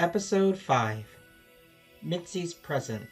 Episode 5 Mitzi's Present.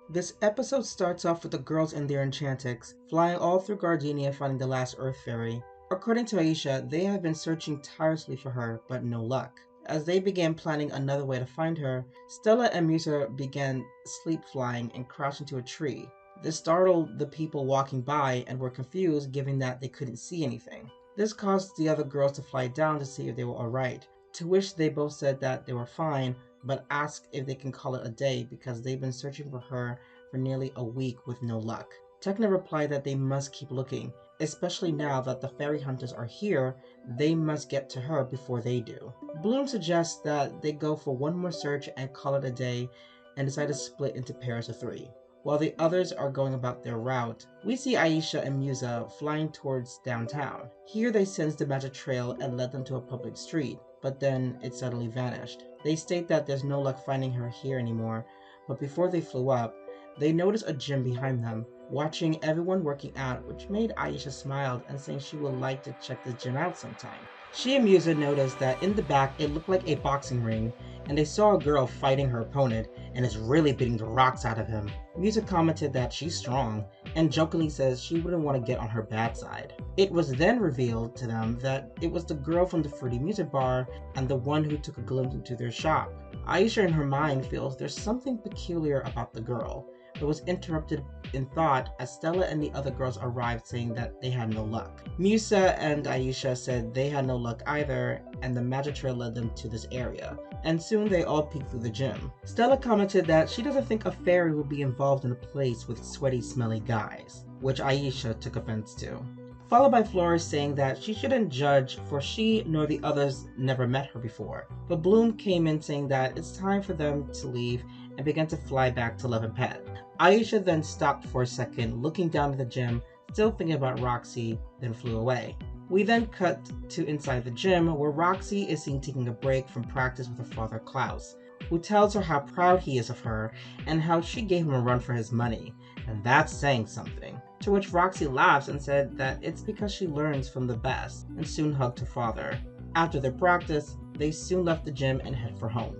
This episode starts off with the girls and their enchantix flying all through Gardenia finding the last Earth Fairy. According to Aisha, they have been searching tirelessly for her, but no luck. As they began planning another way to find her, Stella and Musa began sleep flying and crashed into a tree. This startled the people walking by and were confused given that they couldn't see anything. This caused the other girls to fly down to see if they were alright, to which they both said that they were fine, but asked if they can call it a day because they've been searching for her for nearly a week with no luck. Tekna replied that they must keep looking, especially now that the fairy hunters are here, they must get to her before they do. Bloom suggests that they go for one more search and call it a day and decide to split into pairs of 3. While the others are going about their route, we see Aisha and Musa flying towards downtown. Here they sense the magic trail and led them to a public street, but then it suddenly vanished. They state that there's no luck finding her here anymore, but before they flew up, they noticed a gym behind them, watching everyone working out, which made Aisha smile and saying she would like to check the gym out sometime. She and Musa noticed that in the back it looked like a boxing ring, and they saw a girl fighting her opponent and is really beating the rocks out of him. Musa commented that she's strong, and jokingly says she wouldn't want to get on her bad side. It was then revealed to them that it was the girl from the Fruity Music Bar and the one who took a glimpse into their shop. Aisha in her mind feels there's something peculiar about the girl, but was interrupted in thought as Stella and the other girls arrived saying that they had no luck. Musa and Aisha said they had no luck either, and the magic trail led them to this area, and soon they all peeked through the gym. Stella commented that she doesn't think a fairy would be involved in a place with sweaty, smelly guys, which Aisha took offense to. Followed by Flora saying that she shouldn't judge for she nor the others never met her before. But Bloom came in saying that it's time for them to leave and began to fly back to Love and Pet. Aisha then stopped for a second, looking down at the gym, still thinking about Roxy, then flew away. We then cut to inside the gym where Roxy is seen taking a break from practice with her father Klaus, who tells her how proud he is of her and how she gave him a run for his money, and that's saying something. To which Roxy laughs and said that it's because she learns from the best, and soon hugged her father. After their practice, they soon left the gym and head for home.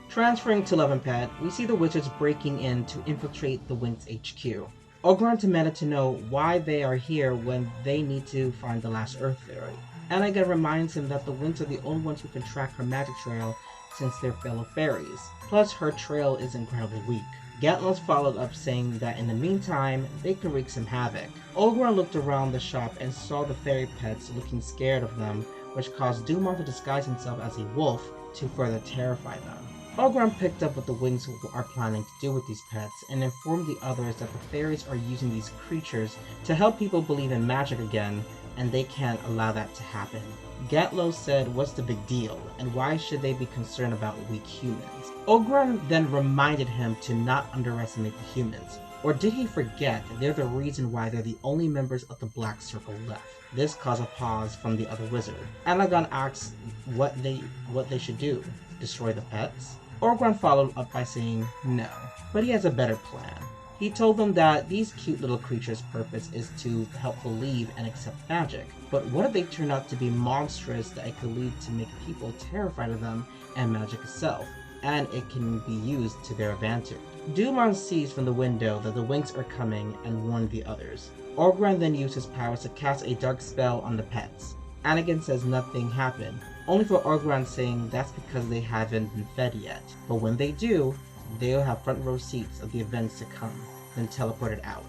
Transferring to Love and Pet, we see the wizards breaking in to infiltrate the Winx HQ. Ogron demanded to know why they are here when they need to find the last Earth Fairy. Anaga reminds him that the Winx are the only ones who can track her magic trail since they're fellow fairies. Plus, her trail is incredibly weak. Gatlos followed up saying that in the meantime, they can wreak some havoc. Ogron looked around the shop and saw the fairy pets looking scared of them, which caused Dumont to disguise himself as a wolf to further terrify them. Ogron picked up what the Winx are planning to do with these pets and informed the others that the fairies are using these creatures to help people believe in magic again, and they can't allow that to happen. Gatlo said what's the big deal, and why should they be concerned about weak humans? Ogron then reminded him to not underestimate the humans. Or did he forget they're the reason why they're the only members of the Black Circle left? This caused a pause from the other wizard. Anagon asks what they should do. Destroy the pets? Ogron followed up by saying no, but he has a better plan. He told them that these cute little creatures' purpose is to help believe and accept magic. But what if they turn out to be monstrous that it could lead to make people terrified of them and magic itself, and it can be used to their advantage? Dumont sees from the window that the Winx are coming and warned the others. Ogron then used his powers to cast a dark spell on the pets. Anakin says nothing happened, only for Ogron saying that's because they haven't been fed yet. But when they do, they'll have front row seats of the events to come, then teleported out.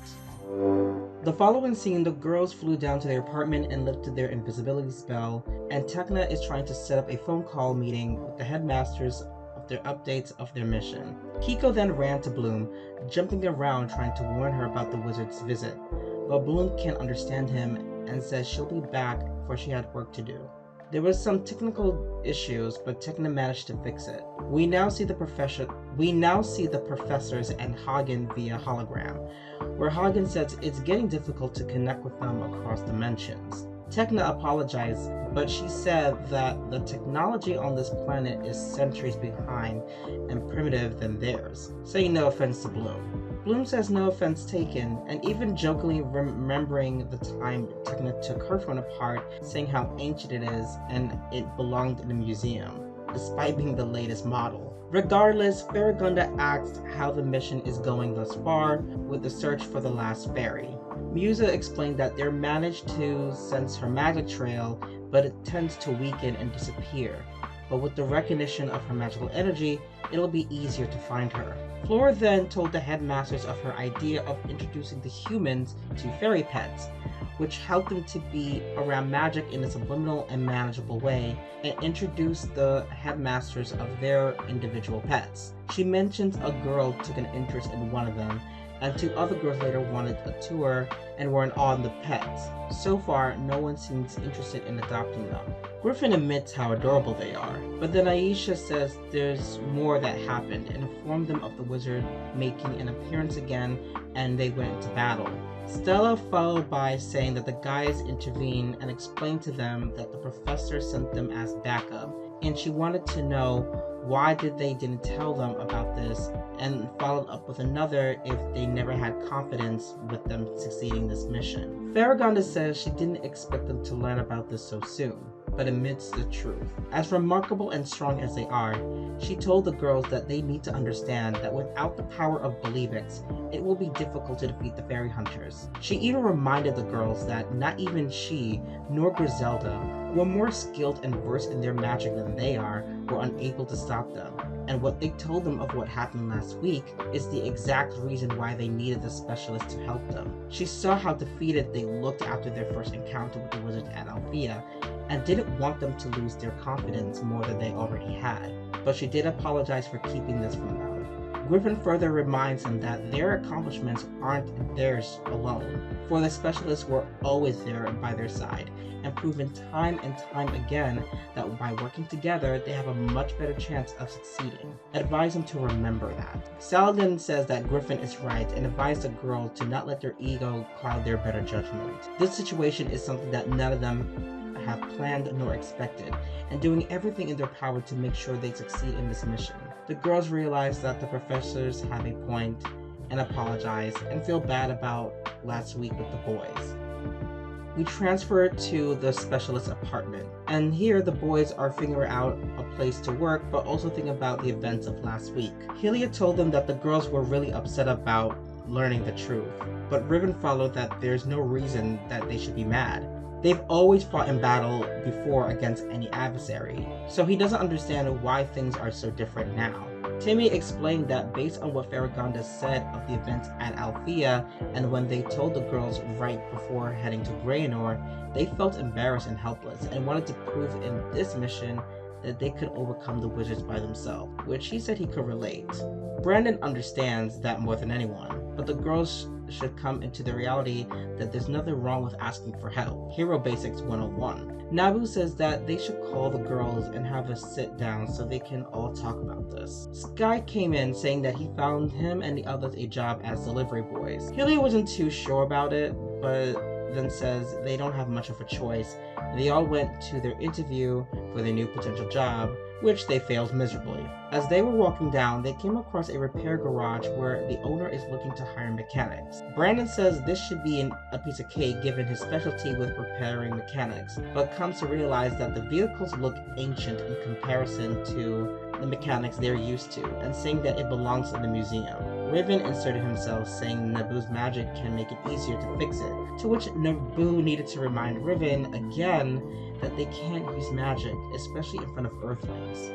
The following scene, the girls flew down to their apartment and lifted their invisibility spell, and Tekna is trying to set up a phone call meeting with the headmasters of their updates of their mission. Kiko then ran to Bloom, jumping around trying to warn her about the wizard's visit, but Bloom can't understand him and says she'll be back for she had work to do. There was some technical issues, but Tekna managed to fix it. We now see the professors and Hagen via hologram, where Hagen says it's getting difficult to connect with them across dimensions. Tekna apologized, but she said that the technology on this planet is centuries behind and primitive than theirs, saying no offense to Bloom. Bloom says no offense taken, and even jokingly remembering the time Techna took her phone apart, saying how ancient it is and it belonged in a museum, despite being the latest model. Regardless, Farragonda asks how the mission is going thus far with the search for the last fairy. Musa explained that they're managed to sense her magic trail, but it tends to weaken and disappear. But with the recognition of her magical energy, it'll be easier to find her. Flora then told the headmasters of her idea of introducing the humans to fairy pets, which helped them to be around magic in a subliminal and manageable way, and introduced the headmasters of their individual pets. She mentions a girl took an interest in one of them, and 2 other girls later wanted a tour and were in awe of the pets. So far, no one seems interested in adopting them. Griffin admits how adorable they are, but then Aisha says there's more that happened and informed them of the wizard making an appearance again, and they went into battle. Stella followed by saying that the guys intervened and explained to them that the professor sent them as backup, and she wanted to know why they didn't tell them about this, and followed up with another if they never had confidence with them succeeding this mission. Farragonda says she didn't expect them to learn about this so soon, but admits the truth. As remarkable and strong as they are, she told the girls that they need to understand that without the power of Believix, it will be difficult to defeat the fairy hunters. She even reminded the girls that not even she, nor Griselda, who are more skilled and versed in their magic than they are, were unable to stop them. And what they told them of what happened last week is the exact reason why they needed the specialist to help them. She saw how defeated they looked after their first encounter with the wizard at Althea, and didn't want them to lose their confidence more than they already had, but she did apologize for keeping this from them. Griffin further reminds them that their accomplishments aren't theirs alone, for the specialists were always there and by their side, and proven time and time again that by working together, they have a much better chance of succeeding. Advise them to remember that. Saladin says that Griffin is right and advised the girls to not let their ego cloud their better judgment. This situation is something that none of them have planned nor expected, and doing everything in their power to make sure they succeed in this mission. The girls realize that the professors have a point and apologize and feel bad about last week with the boys. We transfer to the specialist's apartment, and here the boys are figuring out a place to work, but also thinking about the events of last week. Helia told them that the girls were really upset about learning the truth, but Riven followed that there's no reason that they should be mad. They've always fought in battle before against any adversary, so he doesn't understand why things are so different now. Timmy explained that based on what Farragonda said of the events at Althea, and when they told the girls right before heading to Graynor, they felt embarrassed and helpless, and wanted to prove in this mission that they could overcome the wizards by themselves, which he said he could relate. Brandon understands that more than anyone, but the girls should come into the reality that there's nothing wrong with asking for help. Hero Basics 101. Nabu says that they should call the girls and have a sit down so they can all talk about this. Sky came in saying that he found him and the others a job as delivery boys. Helia wasn't too sure about it, but then says they don't have much of a choice. They all went to their interview for their new potential job, which they failed miserably. As they were walking down, they came across a repair garage where the owner is looking to hire mechanics. Brandon says this should be a piece of cake given his specialty with repairing mechanics, but comes to realize that the vehicles look ancient in comparison to the mechanics they're used to, and saying that it belongs in the museum. Riven inserted himself, saying Nabu's magic can make it easier to fix it, to which Nabu needed to remind Riven again that they can't use magic, especially in front of Earthlings.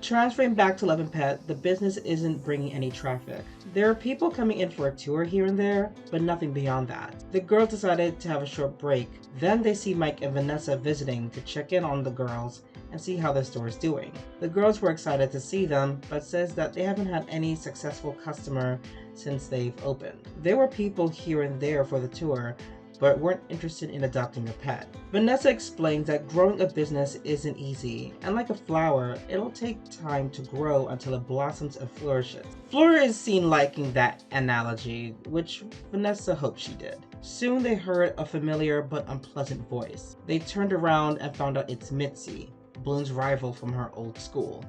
Transferring back to Love and Pet, the business isn't bringing any traffic. There are people coming in for a tour here and there, but nothing beyond that. The girls decided to have a short break. Then they see Mike and Vanessa visiting to check in on the girls and see how their store is doing. The girls were excited to see them, but says that they haven't had any successful customer since they've opened. There were people here and there for the tour, but weren't interested in adopting a pet. Vanessa explains that growing a business isn't easy, and like a flower, it'll take time to grow until it blossoms and flourishes. Flora is seen liking that analogy, which Vanessa hoped she did. Soon they heard a familiar but unpleasant voice. They turned around and found out it's Mitzi, Bloom's rival from her old school,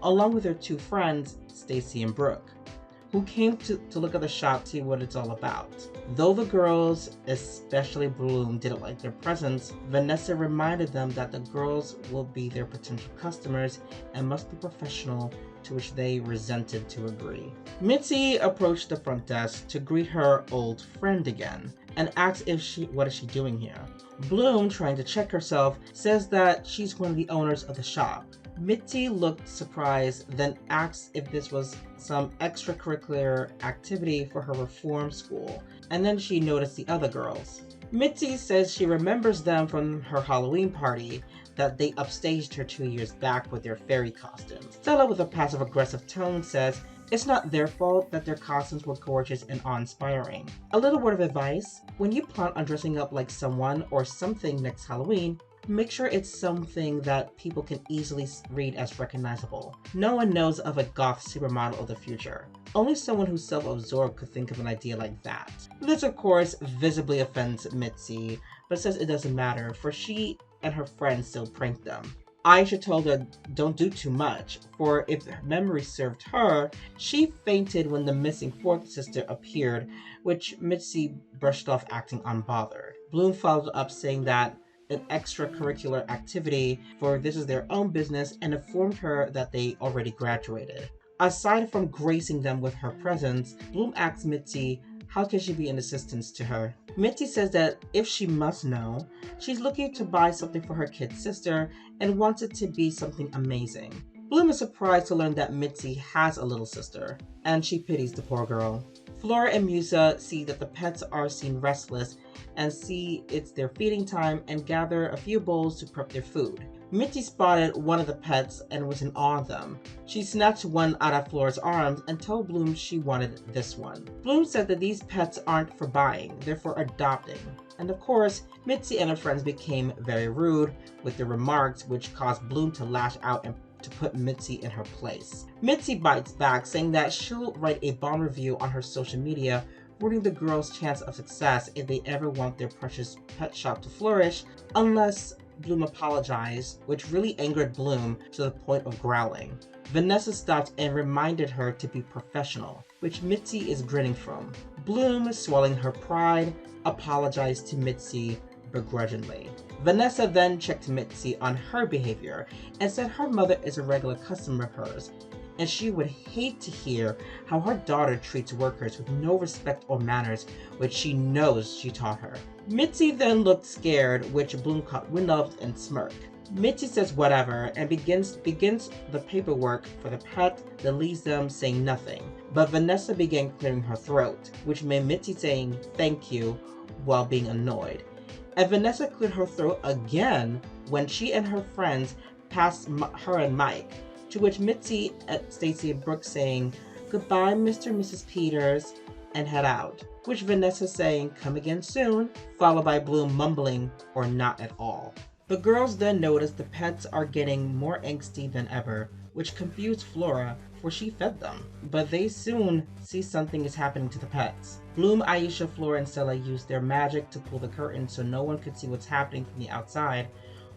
along with her 2 friends, Stacy and Brooke. who came to look at the shop to see what it's all about. Though the girls, especially Bloom, didn't like their presence, Vanessa reminded them that the girls will be their potential customers and must be professional, to which they resented to agree. Mitzi approached the front desk to greet her old friend again and asked what is she doing here. Bloom, trying to check herself, says that she's one of the owners of the shop. Mitzi looked surprised, then asked if this was some extracurricular activity for her reform school, and then she noticed the other girls. Mitzi says she remembers them from her Halloween party, that they upstaged her 2 years back with their fairy costumes. Stella, with a passive-aggressive tone, says it's not their fault that their costumes were gorgeous and awe-inspiring. A little word of advice: when you plan on dressing up like someone or something next Halloween, make sure it's something that people can easily read as recognizable. No one knows of a goth supermodel of the future. Only someone who's self-absorbed could think of an idea like that. This, of course, visibly offends Mitzi, but says it doesn't matter, for she and her friends still pranked them. Aisha told her don't do too much, for if memory served her, she fainted when the missing fourth sister appeared, which Mitzi brushed off, acting unbothered. Bloom followed up saying that an extracurricular activity, for this is their own business, and informed her that they already graduated. Aside from gracing them with her presence, Bloom asks Mitzi how can she be an assistance to her. Mitzi says that if she must know, she's looking to buy something for her kid sister and wants it to be something amazing. Bloom is surprised to learn that Mitzi has a little sister, and she pities the poor girl. Flora and Musa see that the pets are seen restless and see it's their feeding time and gather a few bowls to prep their food. Mitzi spotted one of the pets and was in awe of them. She snatched one out of Flora's arms and told Bloom she wanted this one. Bloom said that these pets aren't for buying, they're for adopting. And of course, Mitzi and her friends became very rude with their remarks, which caused Bloom to lash out and to put Mitzi in her place. Mitzi bites back, saying that she'll write a bomb review on her social media, ruining the girls' chance of success if they ever want their precious pet shop to flourish, unless Bloom apologized, which really angered Bloom to the point of growling. Vanessa stopped and reminded her to be professional, which Mitzi is grinning from. Bloom, swallowing her pride, apologized to Mitzi begrudgingly. Vanessa then checked Mitzi on her behavior and said her mother is a regular customer of hers, and she would hate to hear how her daughter treats workers with no respect or manners, which she knows she taught her. Mitzi then looked scared, which Bloom caught wind of and smirked. Mitzi says whatever and begins the paperwork for the pet that leaves them saying nothing. But Vanessa began clearing her throat, which made Mitzi saying thank you while being annoyed. And Vanessa cleared her throat again when she and her friends passed her and Mike, to which Mitzi at Stacy and Brooke saying goodbye Mr. and Mrs. Peters and head out, which Vanessa saying come again soon, followed by Bloom mumbling or not at all. The girls then notice the pets are getting more angsty than ever, which confused Flora, for she fed them. But they soon see something is happening to the pets. Bloom, Aisha, Flora, and Stella use their magic to pull the curtain so no one could see what's happening from the outside,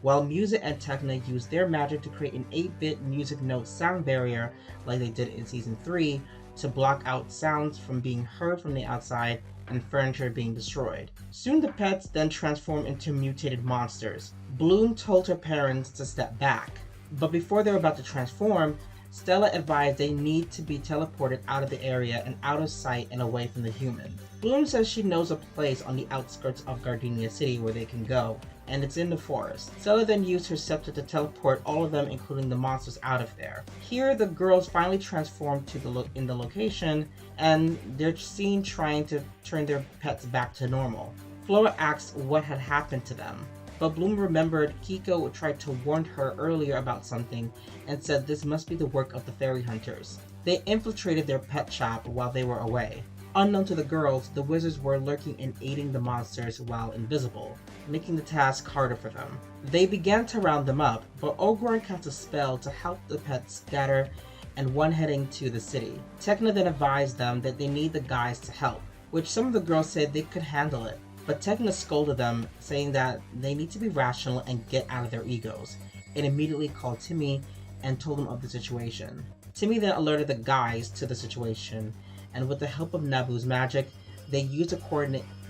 while Musa and Tekna use their magic to create an 8-bit music note sound barrier like they did in Season 3 to block out sounds from being heard from the outside and furniture being destroyed. Soon the pets then transform into mutated monsters. Bloom told her parents to step back, but before they were about to transform, Stella advised they need to be teleported out of the area and out of sight and away from the human. Bloom says she knows a place on the outskirts of Gardenia City where they can go, and it's in the forest. Stella then used her scepter to teleport all of them, including the monsters, out of there. Here, the girls finally transform to in the location, and they're seen trying to turn their pets back to normal. Flora asks what had happened to them, but Bloom remembered Kiko tried to warn her earlier about something and said this must be the work of the fairy hunters. They infiltrated their pet shop while they were away. Unknown to the girls, the wizards were lurking and aiding the monsters while invisible, making the task harder for them. They began to round them up, but Oberon cast a spell to help the pets scatter and one heading to the city. Tekna then advised them that they need the guys to help, which some of the girls said they could handle it. But Tekna scolded them, saying that they need to be rational and get out of their egos, and immediately called Timmy and told him of the situation. Timmy then alerted the guys to the situation, and with the help of Nabu's magic, they used the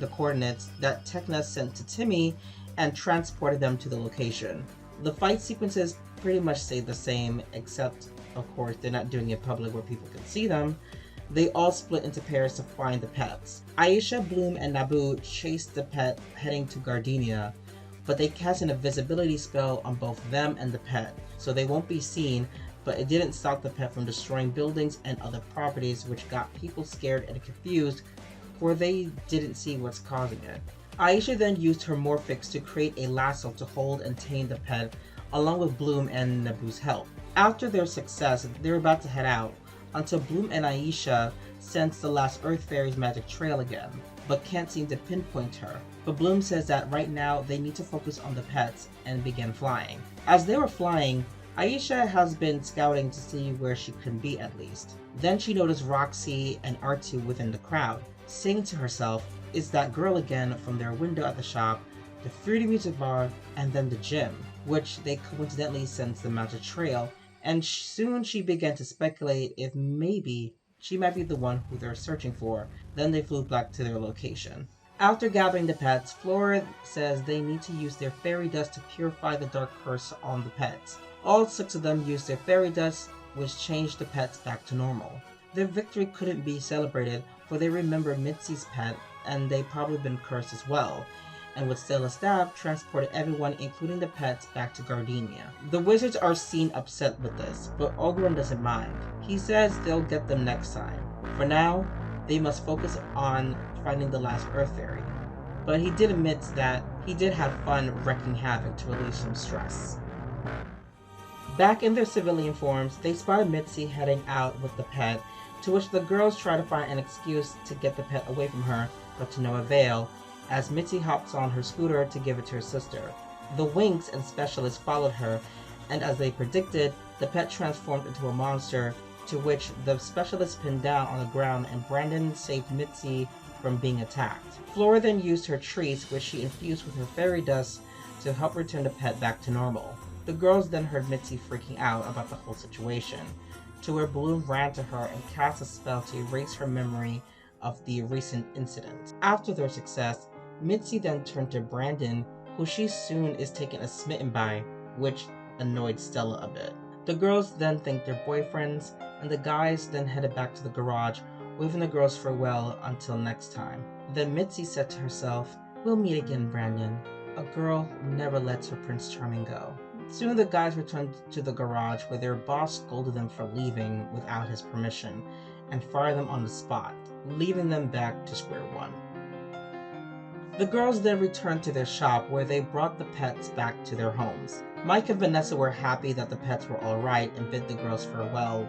coordinates that Tekna sent to Timmy and transported them to the location. The fight sequences pretty much stay the same, except, of course, they're not doing it public where people can see them. They all split into pairs to find the pets. Aisha, Bloom, and Nabu chase the pet heading to Gardenia, but they cast an invisibility spell on both them and the pet, so they won't be seen, but it didn't stop the pet from destroying buildings and other properties, which got people scared and confused, for they didn't see what's causing it. Aisha then used her Morphix to create a lasso to hold and tame the pet, along with Bloom and Nabu's help. After their success, they're about to head out, until Bloom and Aisha sense the last Earth Fairy's magic trail again, but can't seem to pinpoint her. But Bloom says that right now they need to focus on the pets and begin flying. As they were flying, Aisha has been scouting to see where she can be at least. Then she noticed Roxy and R2 within the crowd, saying to herself, "Is that girl again from their window at the shop, the fruity music bar, and then the gym," which they coincidentally sense the magic trail, and soon she began to speculate if maybe she might be the one who they're searching for. Then they flew back to their location. After gathering the pets, Flora says they need to use their fairy dust to purify the dark curse on the pets. All 6 of them used their fairy dust, which changed the pets back to normal. Their victory couldn't be celebrated, for they remember Mitzi's pet, and they'd probably been cursed as well, and with Stella's staff, transported everyone, including the pets, back to Gardenia. The wizards are seen upset with this, but Oberon doesn't mind. He says they'll get them next time. For now, they must focus on finding the last Earth Fairy. But he did admit that he did have fun wreaking havoc to relieve some stress. Back in their civilian forms, they spotted Mitzi heading out with the pet, to which the girls try to find an excuse to get the pet away from her, but to no avail, as Mitzi hops on her scooter to give it to her sister. The Winx and Specialist followed her, and as they predicted, the pet transformed into a monster, to which the Specialist pinned down on the ground and Brandon saved Mitzi from being attacked. Flora then used her treats, which she infused with her fairy dust, to help return the pet back to normal. The girls then heard Mitzi freaking out about the whole situation, to where Bloom ran to her and cast a spell to erase her memory of the recent incident. After their success, Mitzi then turned to Brandon, who she soon is taken as smitten by, which annoyed Stella a bit. The girls then thanked their boyfriends, and the guys then headed back to the garage, waving the girls farewell until next time. Then Mitzi said to herself, "We'll meet again, Brandon. A girl never lets her Prince Charming go." Soon the guys returned to the garage, where their boss scolded them for leaving without his permission, and fired them on the spot, leaving them back to square one. The girls then returned to their shop, where they brought the pets back to their homes. Mike and Vanessa were happy that the pets were alright and bid the girls farewell,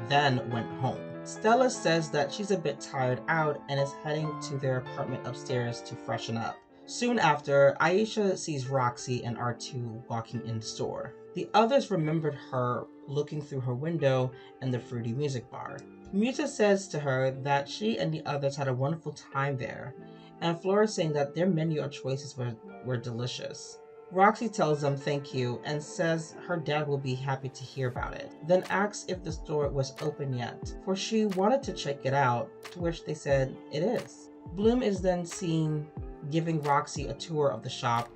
then went home. Stella says that she's a bit tired out and is heading to their apartment upstairs to freshen up. Soon after, Aisha sees Roxy and R2 walking in the store. The others remembered her looking through her window in the fruity music bar. Musa says to her that she and the others had a wonderful time there, and Flora saying that their menu of choices were delicious. Roxy tells them thank you and says her dad will be happy to hear about it, then asks if the store was open yet, for she wanted to check it out, to which they said it is. Bloom is then seen giving Roxy a tour of the shop,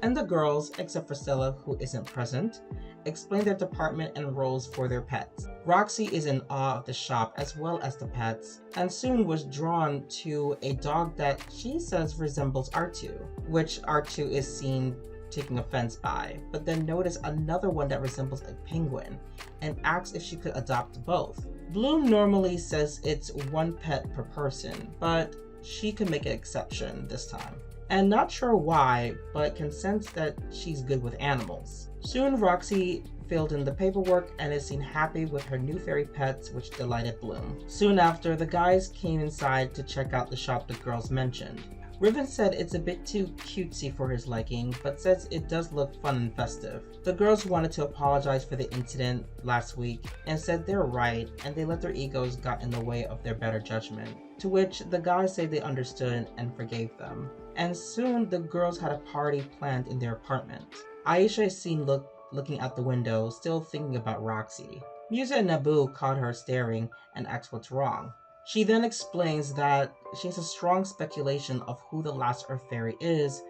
and the girls, except for Stella, who isn't present, explain their department and roles for their pets. Roxy is in awe of the shop as well as the pets, and soon was drawn to a dog that she says resembles R2, which R2 is seen taking offense by, but then noticed another one that resembles a penguin, and asks if she could adopt both. Bloom normally says it's one pet per person, but she can make an exception this time. And not sure why, but can sense that she's good with animals. Soon Roxy filled in the paperwork and is seen happy with her new fairy pets, which delighted Bloom. Soon after, the guys came inside to check out the shop the girls mentioned. Riven said it's a bit too cutesy for his liking, but says it does look fun and festive. The girls wanted to apologize for the incident last week and said they're right and they let their egos got in the way of their better judgment, to which the guys say they understood and forgave them. And soon the girls had a party planned in their apartment. Aisha is seen looking out the window, still thinking about Roxy. Musa and Nabu caught her staring and asked what's wrong. She then explains that she has a strong speculation of who the last Earth Fairy is,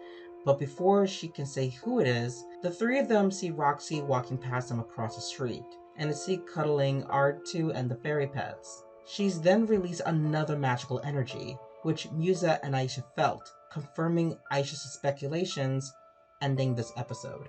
but before she can say who it is, the three of them see Roxy walking past them across the street, and is seen cuddling R2 and the fairy pets. She's then released another magical energy, which Musa and Aisha felt, confirming Aisha's speculations, ending this episode.